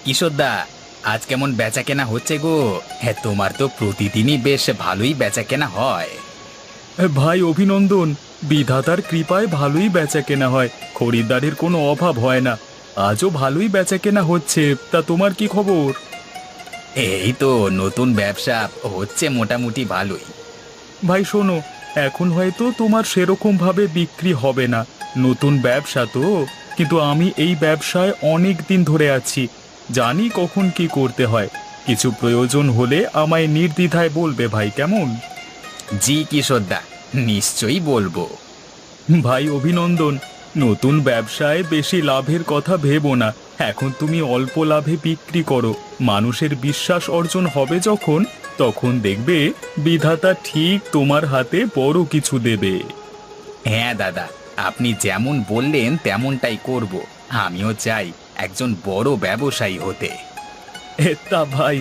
কিশোরদা, আজ কেমন বেচা কেনা হচ্ছে গো? হ্যাঁ, তোমার তো প্রতিদিনই বেশ ভালোই বেচা কেনা হয়। ভাই অভিনন্দন। বিধাতার কৃপায় ভালোই বেচা কেনা হয়, খরিদ্দারের কোনো অভাব হয় না। আজও ভালোই বেচা কেনা হচ্ছে। তা তোমার কি খবর? এই তো নতুন ব্যবসা হচ্ছে মোটামুটি ভালোই। ভাই শোনো, এখন হয়তো তোমার সেরকম ভাবে বিক্রি হবে না, নতুন ব্যবসা তো। কিন্তু আমি এই ব্যবসায় অনেক দিন ধরে আছি, জানি কখন কি করতে হয়। কিছু প্রয়োজন হলে আমায় নির্দ্বিধায় বলবে ভাই, কেমন? জি কিশোরদা, নিশ্চয়ই বলবো। ভাই অভিনন্দন। নতুন ব্যবসায় বেশি লাভের কথা ভেবো না। এখন তুমি অল্প লাভে বিক্রি করো, মানুষের বিশ্বাস অর্জন হবে যখন, তখন দেখবে বিধাতা ঠিক তোমার হাতে বড় কিছু দেবে। হ্যাঁ দাদা, আপনি যেমন বললেন তেমনটাই করব। আমিও চাই একজন বড় ব্যবসায়ী হতে। তা ভাই,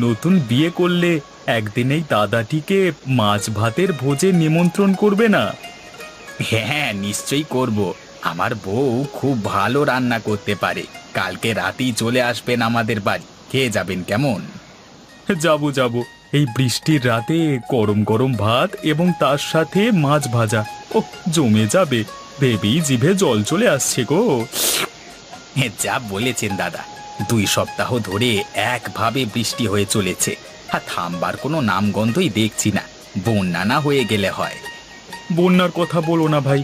নতুন বিয়ে করলে একদিনেই দাদাটিকে মাছ ভাতের ভোজে নিমন্ত্রণ করবে না? হ্যাঁ, নিশ্চয়ই করব। আমার বউ খুব ভালো রান্না করতে পারে। কালকে রাতেই চলে আসবেন আমাদের বাড়ি, খেয়ে যাবেন কেমন? যাবো যাবো। এই বৃষ্টির রাতে গরম গরম ভাত এবং তার সাথে মাছ ভাজা, ও জমে যাবে। ভেবেই জিভে জল চলে আসছে গো। হ্যাঁ, যা বলেছেন দাদা। 2 সপ্তাহ ধরে একভাবে বৃষ্টি হয়ে চলেছে, আর থামবার কোনো নামগন্ধই দেখছি না। বন্যা না হয়ে গেলে হয়। বন্যার কথা বলো না ভাই,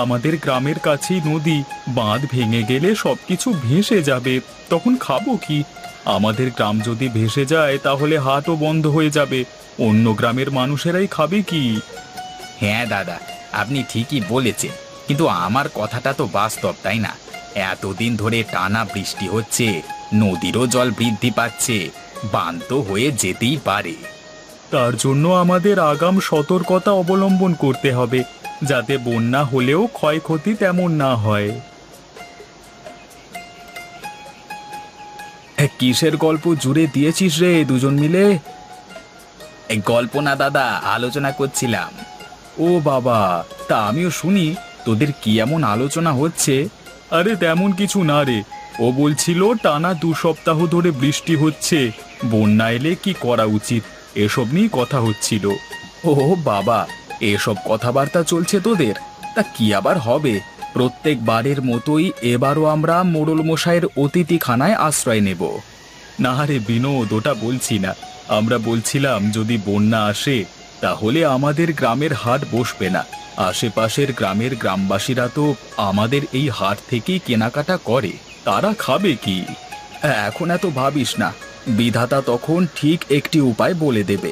আমাদের গ্রামের কাছেই নদী। বাঁধ ভেঙে গেলে সবকিছু ভেসে যাবে, তখন খাবো কি? আমাদের গ্রাম যদি ভেসে যায় তাহলে হাটও বন্ধ হয়ে যাবে, অন্য গ্রামের মানুষেরাই খাবে কি? হ্যাঁ দাদা, আপনি ঠিকই বলেছেন, কিন্তু আমার কথাটা তো বাস্তব, তাই না? এতদিন ধরে টানা বৃষ্টি হচ্ছে, নদীরও জল বৃদ্ধি পাচ্ছে, বাঁধ তো হয়ে যেতেই পারে। তার জন্য আমাদের আগাম সতর্কতা অবলম্বন করতে হবে, যাতে বন্যা হলেও ক্ষয়ক্ষতি তেমন না হয়। কিসের গল্প জুড়ে দিয়েছিস রে দুজন মিলে? এই গল্প না দাদা, আলোচনা করছিলাম। ও বাবা, তা আমিও শুনি, তোদের কি এমন আলোচনা হচ্ছে? আরে তেমন কিছু না রে, ও বলছিল টানা 2 সপ্তাহ ধরে বৃষ্টি হচ্ছে, বন্যা এলে কি করা উচিত, এসব নিয়ে কথা হচ্ছিল। ও বাবা, এসব কথাবার্তা চলছে তোদের? তা কি আবার হবে, প্রত্যেকবারের মতোই এবারও আমরা মোড়ল মশাইয়ের অতিথিখানায় আশ্রয় নেব। না রে বিনোদ, ওটা বলছি না। আমরা বলছিলাম যদি বন্যা আসে তাহলে আমাদের গ্রামের হাট বসবে না। আশেপাশের গ্রামের গ্রামবাসীরা তো আমাদের এই হাট থেকেই কেনাকাটা করে, তারা খাবে কি? এখন এত ভাবিস না, বিধাতা তখন ঠিক একটি উপায় বলে দেবে।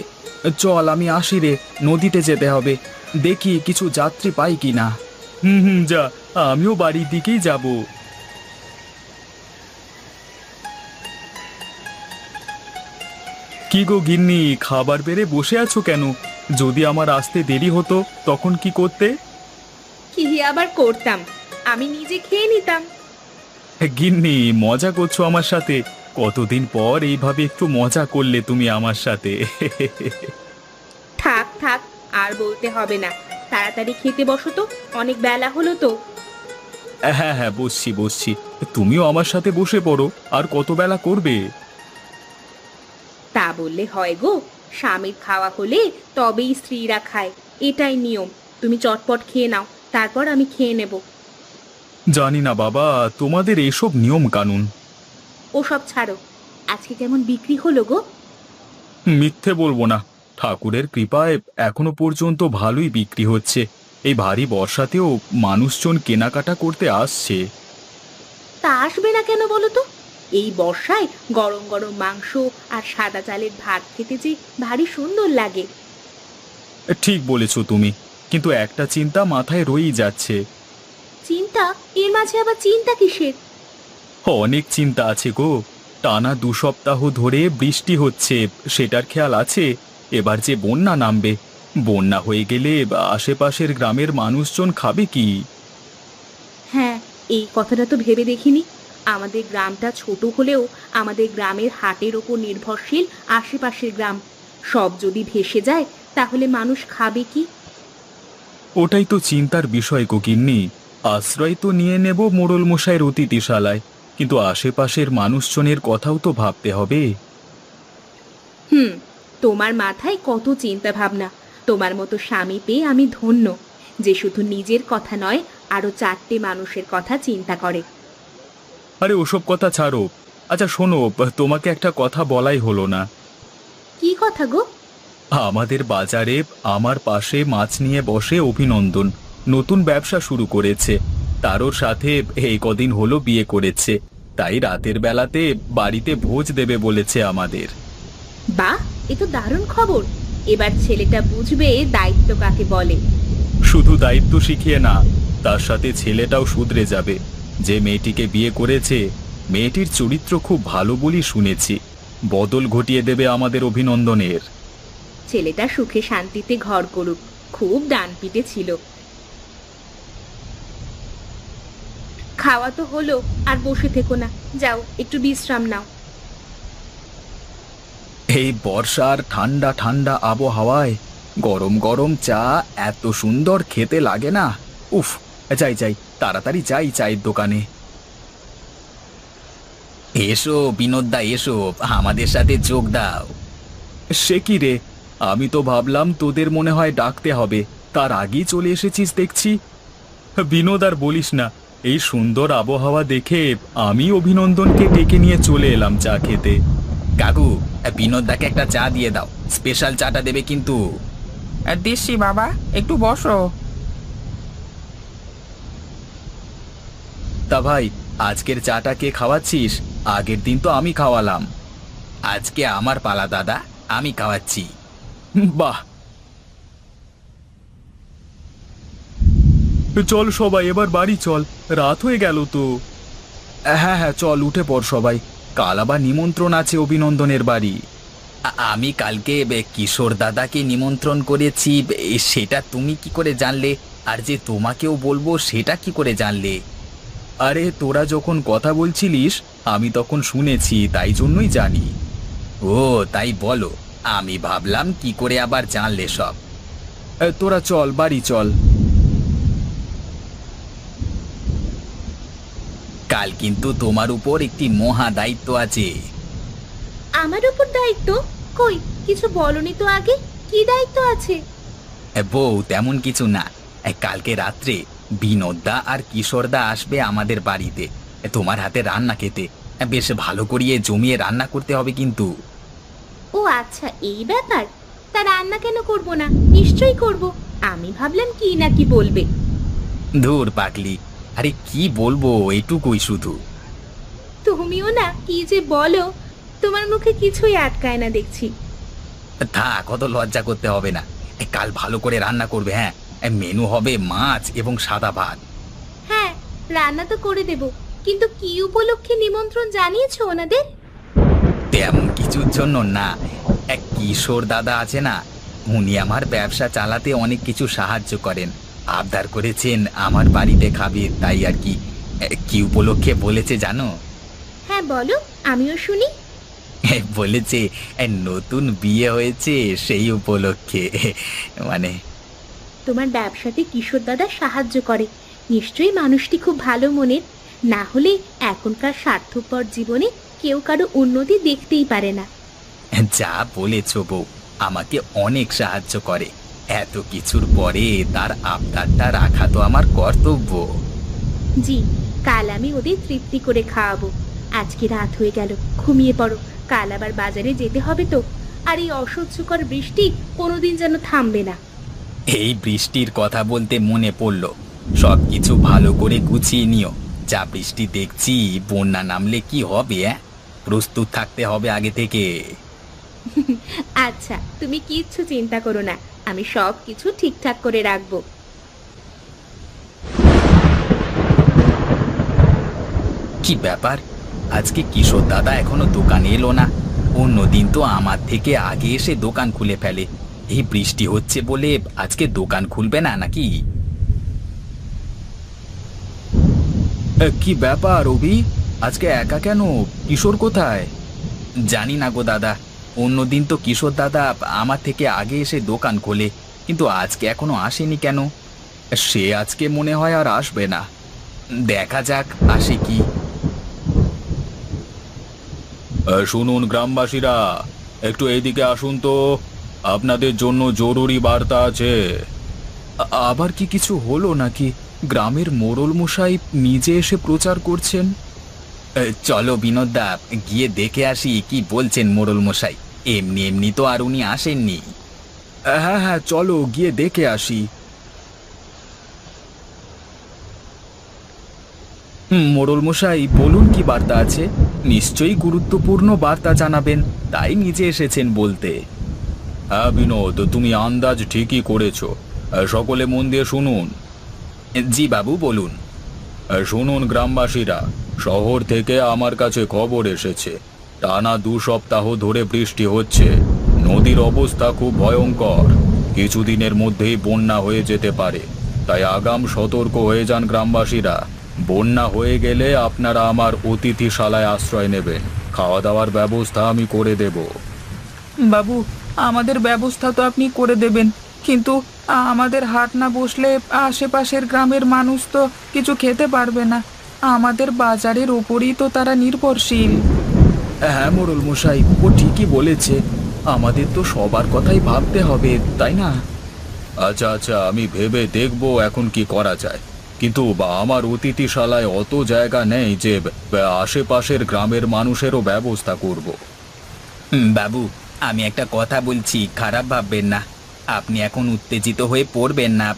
চল আমি আসি রে, নদীতে যেতে হবে, দেখি কিছু যাত্রী পাই কি না। হুম হুম, যা, আমিও বাড়ির দিকেই যাব। কি গো গিন্নি, খাবার বেড়ে বসে আছো কেন? যদি আমার আসতে দেরি হতো তখন কি করতে? কি আবার করতাম, আমি নিজে খেয়ে নিতাম। গিন্নি, মজা করছো আমার সাথে? কতদিন পর এইভাবে একটু মজা করলে তুমি আমার সাথে। থাক থাক, আর বলতে হবে না। তাড়াতাড়ি খেতে বসো তো, অনেক বেলা হলো তো। হ্যাঁ হ্যাঁ, বসছি বসছি। তুমিও আমার সাথে বসে পড়ো, আর কত বেলা করবে? তা বললে হয় গো, স্বামীর খাওয়া হলে তবেই স্ত্রীরা খায়, এটাই নিয়ম। তুমি চটপট খেয়ে নাও, তারপর আমি খেয়ে নেব। জানি না বাবা, তোমাদের এসব নিয়ম কানুন। ওসব ছাড়ো, আজকে কেমন বিক্রি হলো গো? মিথ্যে বলবো না, ঠাকুরের কৃপায় এখনো পর্যন্ত ভালোই বিক্রি হচ্ছে। এই ভারী বর্ষাতেও মানুষজন কেনাকাটা করতে আসছে। তা আসবে না কেন বলো তো? এই বর্ষায় গরম গরম মাংস আর সাদা চালের ভাত খেতে যে ভারী সুন্দর লাগে। ঠিক বলেছো তুমি, কিন্তু একটা চিন্তা মাথায় রয়েই যাচ্ছে। চিন্তা? এর মাঝে আবার চিন্তা কিসের? অনেক চিন্তা আছে গো। টানা 2 সপ্তাহ ধরে বৃষ্টি হচ্ছে, সেটার খেয়াল আছে। এবার যে বন্যা নামবে, বন্যা হয়ে গেলে আশেপাশের গ্রামের মানুষজন খাবে কি? হ্যাঁ, এই কথাটা তো ভেবে দেখিনি। আমাদের গ্রামটা ছোট হলেও আমাদের গ্রামের হাটের ওপর নির্ভরশীল আশেপাশের গ্রাম। সব যদি ভেসে যায় তাহলে মানুষ খাবে কি? ওটাই তো চিন্তার বিষয় গো গিন্নি। আশ্রয় তো নিয়ে নেব মোড়ল মশাইয়ের অতিথিশালায়, কিন্তু আশেপাশের মানুষজনের কথাও তো ভাবতে হবে। হুম, তোমার মাথায় কত চিন্তা ভাবনা। তোমার মতো স্বামী পেয়ে আমি ধন্য, যে শুধু নিজের কথা নয়, আরো 4টে মানুষের কথা চিন্তা করে। আরে ওসব কথা ছাড়ো। আচ্ছা শোনো, তোমাকে একটা কথা বলাই হলো না। কি কথা গো? আমাদের বাজারে আমার পাশে মাছ নিয়ে বসে অভিনন্দন, নতুন ব্যবসা শুরু করেছে। তারও সাথে এই কদিন হলো বিয়ে করেছে, তাই রাতের বেলাতে বাড়িতে ভোজ দেবে বলেছে আমাদের। বাহ, এ তো দারুণ খবর। এবার ছেলেটা বুঝবে দায়িত্ব কাকে বলে। শুধু দায়িত্ব শিখিয়ে না, তার সাথে ছেলেটাও শুধরে যাবে। যে মেয়েটিকে বিয়ে করেছে, মেয়েটির চরিত্র খুব ভালো বলি শুনেছি। বদল ঘটিয়ে দেবে আমাদের অভিনন্দনের। ছেলেটা সুখে শান্তিতে ঘর করুক। খুব ডানপিটে ছিল। খাওয়া তো হলো, আর বসে থেকো না, যাও একটু বিশ্রাম নাও। এই বর্ষার ঠান্ডা ঠান্ডা আবহাওয়ায় গরম গরম চা এত সুন্দর খেতে লাগে না। উফ, যাই যাই, তাড়াতাড়ি যাই চায়ের দোকানে। এসো বিনোদদা, এসো আমাদের সাথে যোগ দাও। সে কি রে, আমি তো ভাবলাম তোদের মনে হয় ডাকতে হবে, তার আগেই চলে এসেছিস দেখছি। বিনোদ আর বলিস না, এই সুন্দর আবহাওয়া দেখে আমি অভিনন্দনকে ডেকে নিয়ে চলে এলাম চা খেতে। কাকু, বিনোদদাকে একটা চা দিয়ে দাও, স্পেশাল চাটা দেবে কিন্তু। দিচ্ছি বাবা, একটু বসো। তা ভাই, আজকের চাটা কে খাওয়াচ্ছিস? আগের দিন তো আমি খাওয়ালাম। আজকে আমার পালা দাদা, আমি খাওয়াচ্ছি। বাহ, চল সবাই এবার বাড়ি চল, রাত হয়ে গেল তো। হ্যাঁ হ্যাঁ, চল উঠে পড় সবাই, কাল আবার নিমন্ত্রণ আছে অভিনন্দনের বাড়ি। আমি কালকে কিশোর দাদাকে নিমন্ত্রণ করেছি, সেটা তুমি কি করে জানলে? আর যে তোমাকেও বলবো সেটা কি করে জানলে? আরে তোরা যখন কথা বলছিলিস আমি তখন শুনেছি, তাই জন্যই জানি। ও তাই বলো, আমি ভাবলাম কি করে আবার জানলে সব। তোরা চল বাড়ি চল। কাল কিন্তু তোমার উপর একটি মহা দায়িত্ব আছে। আমার উপর দায়িত্ব? কই, কিছু বলনি তো আগে। কি দায়িত্ব আছে? বউ, তেমন কিছু না। কালকে রাত্রে বিনোদদা আর কিশোরদা আসবে আমাদের বাড়িতে তোমার হাতে রান্না খেতে। বেশ ভালো করিয়ে জমিয়ে রান্না করতে হবে কিন্তু। ও আচ্ছা, এই ব্যাপার। তা রান্না কেন করব না? নিশ্চয়ই করব। আমি ভাবলাম কি না কি বলবে। ধুর পাগলি, আরে কি বলবো, এটুকুই শুধু। তুমিও না কি যে বলো, তোমার মুখে কিছুই আটকায় না দেখছি। থাক, অত লজ্জা করতে হবে না। কাল ভালো করে রান্না করবে। হ্যাঁ, মেনু হবে মাছ এবং সাদা ভাত। হ্যাঁ, রান্না তো করে দেব, কিন্তু কি উপলক্ষে নিমন্ত্রণ জানিয়েছো ওনাদের? তেমন কিছুর জন্য না। এক কিশোর দাদা আছে না, উনি আমার ব্যবসা চালাতে অনেক কিছু সাহায্য করেন। আবদার করেছেন আমার বাড়িতে খাবে, তাই আর কি। কি উপলক্ষে বলেছে জানো? হ্যাঁ বলো, আমিও শুনি। বলেছে নতুন বিয়ে হয়েছে সেই উপলক্ষে। মানে তোমার ব্যবসাতে কিশোর দাদা সাহায্য করে, নিশ্চয়ই মানুষটি খুব ভালো মনের। না হলে এখনকার স্বার্থপর জীবনে কেউ কারো উন্নতি দেখতেই পারে না। যা বলেছ বউ, আমাকে অনেক সাহায্য করে। এত কিছুর পরে তার আবদারটা রাখা তো আমার কর্তব্য। জি, কাল আমি ওদের তৃপ্তি করে খাওয়াবো। আজকে রাত হয়ে গেল, ঘুমিয়ে পড়ো। কাল আবার বাজারে যেতে হবে তো। আর এই অসহ্যকর বৃষ্টি কোনোদিন যেন থামবে না। এই বৃষ্টির কথা বলতে মনে পড়ল, সবকিছু ভালো করে গুছিয়ে নিও। যা বৃষ্টি দেখছি, বন্যা নামলে কি হবে? প্রস্তুত থাকতে হবে আগে থেকে। আচ্ছা, তুমি কিচ্ছু চিন্তা করো না, আমি সব কিছু ঠিকঠাক করে রাখবো। কি ব্যাপার, আজকে কিশোর দাদা এখনো দোকানে এলো না? অন্যদিন তো আমার থেকে আগে এসে দোকান খুলে ফেলে। এই বৃষ্টি হচ্ছে বলে আজকে দোকান খুলবে না নাকি? কি ব্যাপার রবি, আজকে একা কেন? কিশোর কোথায়? জানি না গো দাদা, অন্যদিন তো কিশোর দাদা আমার থেকে আগে এসে দোকান খোলে, কিন্তু আজকে এখনো আসেনি কেন? সে আজকে মনে হয় আর আসবে না। দেখা যাক আসে কি। শুনুন গ্রামবাসীরা, একটু এইদিকে আসুন তো, আপনাদের জন্য জরুরি বার্তা আছে। আবার কি কিছু হলো নাকি? গ্রামের মোড়ল মশাই নিজে এসে প্রচার করছেন। চলো বিনোদদা, গিয়ে দেখে আসি কি বলছেন মোড়ল মশাই। এমনি এমনি তো আর উনি আসেননি। হ্যাঁ হ্যাঁ, চলো গিয়ে দেখে আসি। মোড়ল মশাই, বলুন কি বার্তা আছে? নিশ্চয়ই গুরুত্বপূর্ণ বার্তা জানাবেন, তাই নিজে এসেছেন বলতে। হ্যাঁ বিনোদ, তুমি আন্দাজ ঠিকই করেছো। সকলে মন দিয়ে শুনুন। জি বাবু, বলুন। শুনুন গ্রামবাসীরা, শহর থেকে আমার কাছে খবর এসেছে টানা 2 সপ্তাহ ধরে বৃষ্টি হচ্ছে। নদীর অবস্থা খুব ভয়ঙ্কর। কিছুদিনের মধ্যেই বন্যা হয়ে যেতে পারে, তাই আগাম সতর্ক হয়ে যান গ্রামবাসীরা। বন্যা হয়ে গেলে আপনারা আমার অতিথিশালায় আশ্রয় নেবেন। খাওয়া দাওয়ার ব্যবস্থা আমি করে দেব। বাবু, আমাদের ব্যবস্থা তো আপনি করে দেবেন, কিন্তু আমাদের হাট না বসলে আশেপাশের গ্রামের মানুষ তো কিছু খেতে পারবে না। আমাদের বাজারের ওপরই তো তারা নির্ভরশীল। হ্যাঁ মোড়ল মশাই, ও ঠিকই বলেছে। আমাদের তো সবার কথাই ভাবতে হবে, তাই না? আচ্ছা আচ্ছা, আমি ভেবে দেখব এখন কি করা যায়। কিন্তু আমার অতিথিশালায় অত জায়গা নেই যে আশেপাশের গ্রামের মানুষেরও ব্যবস্থা করব। বাবু, আমি একটা কথা বলছি, খারাপ ভাববেন না। আপনি এখন উত্তেজিত হয়ে পড়বেন না।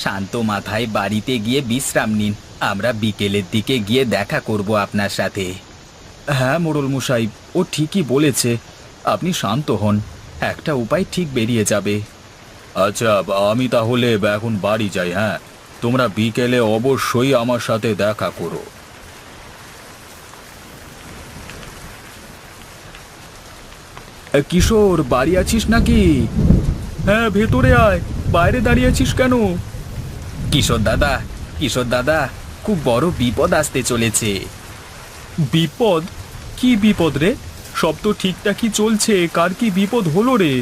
শান্ত মাথায় বাড়িতে গিয়ে বিশ্রাম নিন। আমরা বিকেলের দিকে গিয়ে দেখা করব আপনার সাথে। হ্যাঁ মোড়ল মশাই, ও ঠিকই বলেছে। আপনি শান্ত হন, একটা উপায় ঠিক বেরিয়ে যাবে। আচ্ছা, আমি তাহলে এখন বাড়ি যাই। হ্যাঁ, তোমরা বিকেলে অবশ্যই আমার সাথে দেখা করো। কিশোর, বাড়ি আছিস নাকি? হ্যাঁ, ভেতরে আয়। বাইরে দাঁড়িয়ে আছিস কেন? কিশোর দাদা, কিশোর দাদা, খুব বড় বিপদ আসতে চলেছে। বিপদ? কি বিপদ রে? সব তো ঠিকঠাকই চলছে, কার কি বিপদ হলো রে?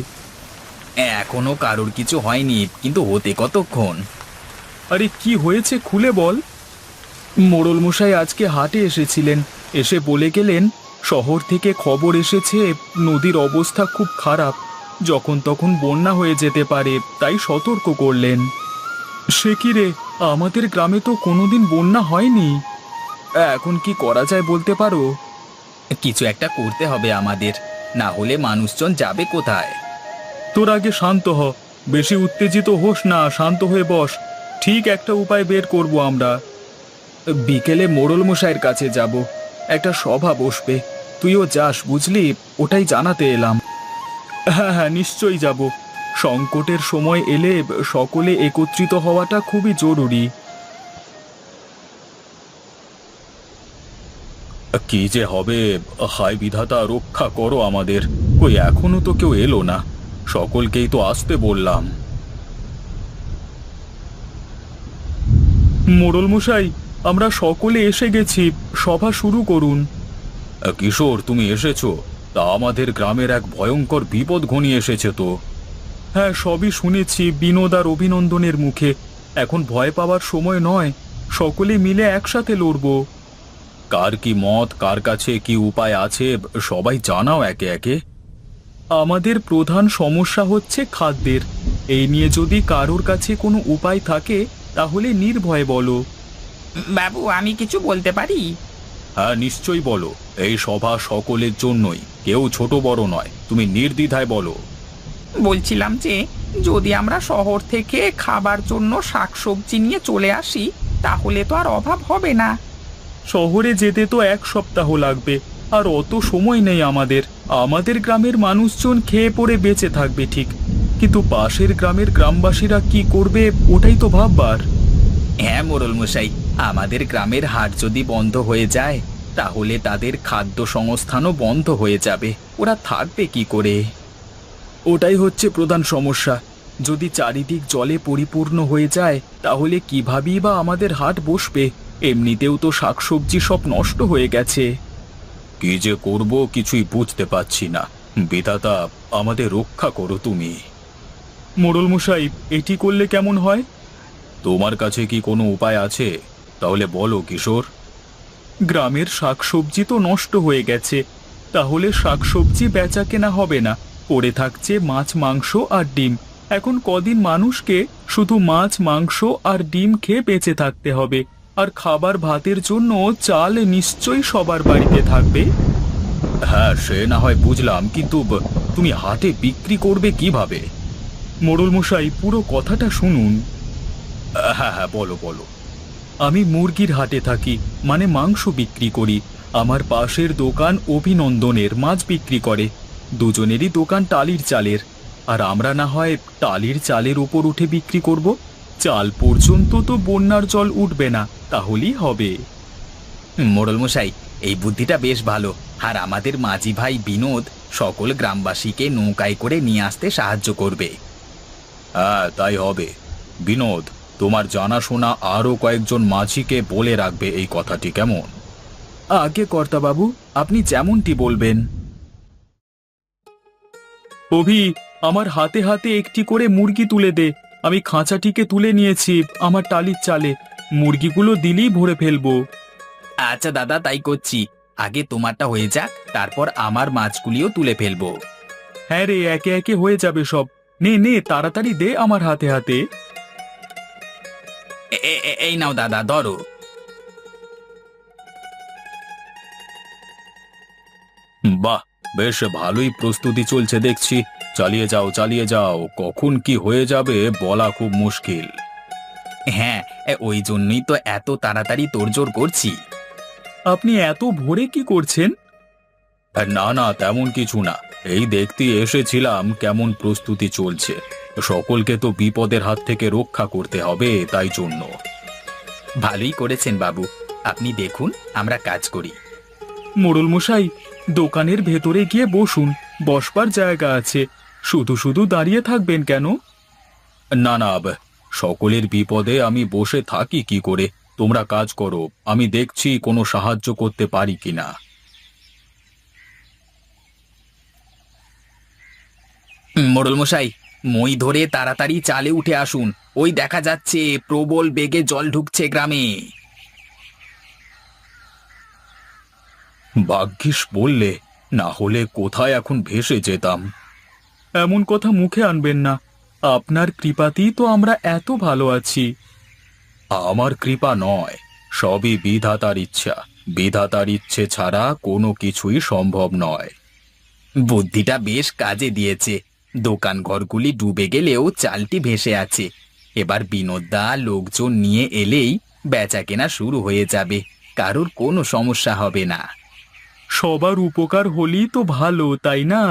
এখনো কারোর কিছু হয়নি, কিন্তু হতে কতক্ষণ। আরে কি হয়েছে খুলে বল। মোড়ল মশাই আজকে হাটে এসেছিলেন, এসে বলে গেলেন শহর থেকে খবর এসেছে নদীর অবস্থা খুব খারাপ, যখন তখন বন্যা হয়ে যেতে পারে, তাই সতর্ক করলেন। সে কি রে, আমাদের গ্রামে তো কোনোদিন বন্যা হয়নি। এখন কি করা যায় বলতে পারো? কিছু একটা করতে হবে আমাদের, না হলে মানুষজন যাবে কোথায়? তোর আগে শান্ত হ, বেশি উত্তেজিত হোস না, শান্ত হয়ে বস। ঠিক একটা উপায় বের করব আমরা। বিকেলে মোড়ল মশাইয়ের কাছে যাব, একটা সভা বসবে, তুইও যাস বুঝলি, ওটাই জানাতে এলাম। হ্যাঁ হ্যাঁ, নিশ্চয়ই যাব। সংকটের সময় এলে সকলে একত্রিত হওয়াটা খুবই জরুরি। কি যে হবে, হায় বিধাতা, রক্ষা করো আমাদের। কই এখনো তো কেউ এলো না, সকলকেই তো আসতে বললাম। মোড়ল মশাই, আমরা সকলে এসে গেছি, সভা শুরু করুন। কিশোর, তুমি এসেছো? তা আমাদের গ্রামের এক ভয়ঙ্কর বিপদ ঘনিয়ে এসেছে তো। হ্যাঁ, সবই শুনেছি বিনোদ আর অভিনন্দনের মুখে। এখন ভয় পাওয়ার সময় নয়, সকলে মিলে একসাথে লড়ব। কার কি মত, কার কাছে কি উপায় আছে, সবাই জানাও একে একে। আমাদের প্রধান সমস্যা হচ্ছে খাদ্যের। এই নিয়ে যদি কারোর কাছে কোনো উপায় থাকে তাহলে নির্ভয়ে বলো। বাবু, আমি কিছু বলতে পারি? হ্যাঁ, নিশ্চয়ই বলো। এই সভা সকলের জন্যই, কেউ ছোট বড় নয়, তুমি নির্দ্বিধায় বলো। বলছিলাম যে যদি আমরা শহর থেকে খাবার জন্য শাকসবজি নিয়ে চলে আসি, তাহলে তো আর অভাব হবে না। শহরে যেতে তো 1 সপ্তাহ লাগবে, আর অত সময় নেই আমাদের। আমাদের গ্রামের মানুষজন খেয়ে পড়ে বেঁচে থাকবে ঠিক, কিন্তু পাশের গ্রামের গ্রামবাসীরা কি করবে ওটাই তো ভাববার। হ্যাঁ মোড়ল মশাই, আমাদের গ্রামের হাট যদি বন্ধ হয়ে যায়, তাহলে তাদের খাদ্য সংস্থানও বন্ধ হয়ে যাবে। ওরা থাকবে কি করে? ওটাই হচ্ছে প্রধান সমস্যা। যদি চারিদিক জলে পরিপূর্ণ হয়ে যায় তাহলে কিভাবেই বা আমাদের হাট বসবে? এমনিতেও তো শাকসবজি সব নষ্ট হয়ে গেছে। কি যে করব কিছুই বুঝতে পারছি না। বিধাতা, আমাদের রক্ষা করো তুমি। মোড়ল মশাই, এটি করলে কেমন হয়? তোমার কাছে কি কোনো উপায় আছে? তাহলে বলো কিশোর। গ্রামের শাকসবজি তো নষ্ট হয়ে গেছে, তাহলে শাকসবজি বেচা কেনা হবে না, পড়ে থাকছে মাছ মাংস আর ডিম। এখন কদিন মানুষকে শুধু মাছ মাংস আর ডিম খেয়ে বেঁচে থাকতে হবে, আর খাবার ভাতের জন্য চাল নিশ্চয়ই সবার বাড়িতে থাকবে। হ্যাঁ, সে না হয় বুঝলাম, কিন্তু তুমি হাটে বিক্রি করবে কিভাবে? মোড়ল মশাই, পুরো কথাটা শুনুন। হ্যাঁ হ্যাঁ, বলো বলো। আমি মুরগির হাটে থাকি, মানে মাংস বিক্রি করি। আমার পাশের দোকান অভিনন্দনের মাছ বিক্রি করে। দুজনেরই দোকান টালির চালের, আর আমরা না হয় টালির চালের উপর উঠে বিক্রি করব। চাল পর্যন্ত তো বন্যার জল উঠবে না, তাহলেই হবে। মোড়ল মশাই, এই বুদ্ধিটা বেশ ভালো। আর আমাদের মাঝি ভাই বিনোদ সকল গ্রামবাসীকে নৌকায় করে নিয়ে আসতে সাহায্য করবে। হ্যাঁ, তাই হবে। বিনোদ, তোমার জানাশোনা আরও কয়েকজন মাঝিকে বলে রাখবে এই কথাটি, কেমন? আগে কর্তাবাবু, আপনি যেমনটি বলবেন। অভি, আমার হাতে হাতে একটি করে মুরগি তুলে দে। আমি খাঁচাটিকে তুলে নিয়েছি আমার টালির চালে। মুরগিগুলো দিলেই ভরে ফেলবো। আচ্ছা দাদা, তাই করছি। আগে তোমারটা হয়ে যাক, তারপর আমার মাছগুলিও তুলে ফেলবো। হ্যাঁ রে, একে একে হয়ে যাবে সব। নে নে, তাড়াতাড়ি দে আমার হাতে হাতে। এই নাও দাদা, ধরো। বাহ, বেশ ভালোই প্রস্তুতি চলছে দেখছি। চালিয়ে যাও চালিয়ে যাও, কখন কি হয়ে যাবে বলা খুব মুশকিল। হ্যাঁ, ওই জন্যই তো এত তাড়াতাড়ি তোড়জোড় করছি। আপনি এত ভোরে কি করছেন? না না, তেমন কিছু না। এই দেখতে এসেছিলাম কেমন প্রস্তুতি চলছে। সকলকে তো বিপদের হাত থেকে রক্ষা করতে হবে, তাই জন্য। ভালোই করেছেন বাবু, আপনি দেখুন আমরা কাজ করি। মোড়ল মশাই, দোকানের ভেতরে গিয়ে বসুন, বসবার জায়গা আছে। শুধু শুধু দাঁড়িয়ে থাকবেন কেন? না না, সকলের বিপদে আমি বসে থাকি কি করে? তোমরা কাজ করো, আমি দেখছি কোনো সাহায্য করতে পারি কিনা। মোড়ল মশাই, মই ধরে তাড়াতাড়ি চালে উঠে আসুন। ওই দেখা যাচ্ছে প্রবল বেগে জল ঢুকছে গ্রামে। ভাগ্যিস বললে, না হলে কোথায় এখন ভেসে যেতাম। এমন কথা মুখে আনবেন না। আপনার কৃপাতেই তো আমরা এত ভালো আছি। আমার কৃপা নয়, সবই বিধাতার ইচ্ছা। বিধাতার ইচ্ছে ছাড়া কোনো কিছুই সম্ভব নয়। বুদ্ধিটা বেশ কাজে দিয়েছে। দোকান ঘরগুলি ডুবে গেলেও চালটি ভেসে আছে। এবার বিনোদদা লোকজন নিয়ে এলেই বেচা কেনা শুরু হয়ে যাবে, কারোর কোনো সমস্যা হবে না। সবার উপকার হলেই তো ভালো, তাই না?